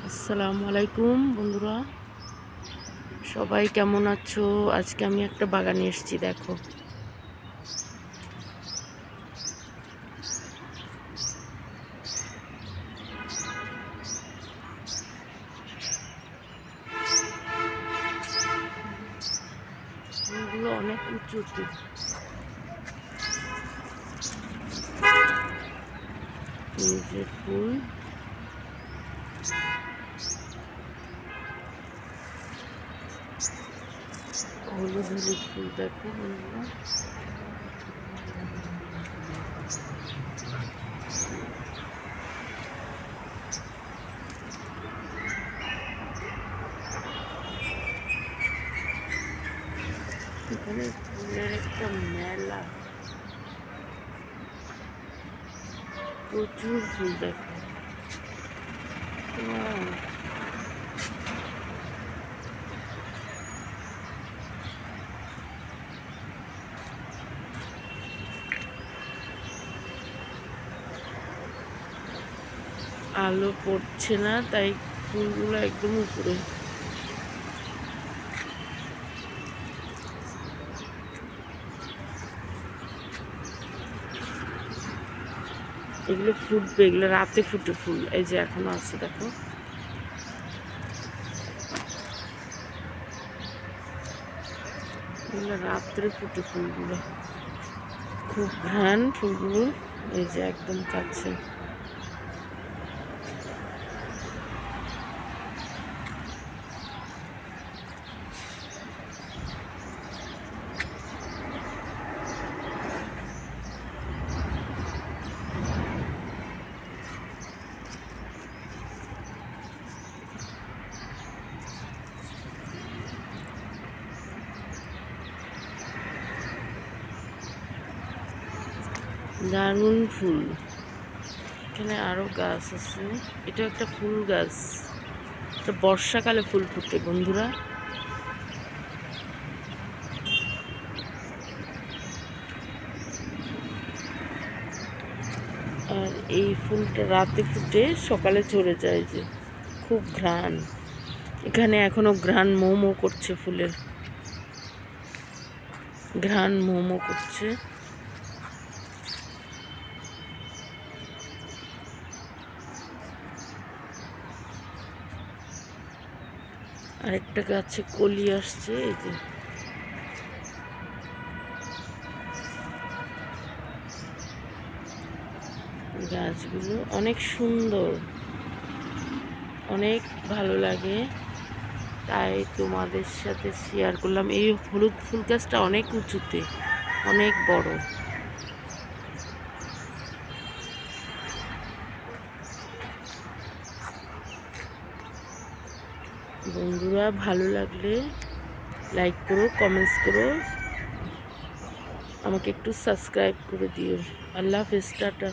আসসালামু আলাইকুম বন্ধুরা, সবাই কেমন আছো? আজকে আমি একটা বাগানে এসেছি। দেখো, ফুলগুলো অনেক উঁচুতে। এই যে ফুল, হলুদ হলুদ ফুল। দেখো বন্ধুরা, এখানে ফুলের একটা মেলা, প্রচুর ফুল। দেখো, ওয়াও! আলো পড়ছে না, তাই ফুলগুলো একদম উপরে। এগুলো ফুটবে, এগুলো রাতে ফুটে ফুল। এই যে এখনো আছে, দেখো। এগুলো রাত্রে ফুটে ফুলগুলো, খুব ঘ্রাণ ফুলগুলো। এই যে একদম কাছে। দারুণ ফুল। এখানে আরো গাছ আছে। এটা একটা ফুল গাছ, এটা বর্ষাকালে ফুল ফুটে বন্ধুরা। আর এই ফুলটা রাতে ফুটে সকালে ঝরে যায়। যে খুব ঘ্রাণ, এখানে এখনো ঘ্রাণ মোমো করছে, ফুলের ঘ্রাণ মোমো করছে। আরেকটা গাছে কলি আসছে। এই যে গাছগুলো অনেক সুন্দর, অনেক ভালো লাগে, তাই তোমাদের সাথে শেয়ার করলাম। এই হলুদ ফুল গাছটা অনেক উঁচুতে, অনেক বড়। বন্ধুরা, ভালো লাগলে লাইক করো, কমেন্টস করো, আমাকে একটু সাবস্ক্রাইব করে দিও। আল্লাহ হাফেজ, টাটা।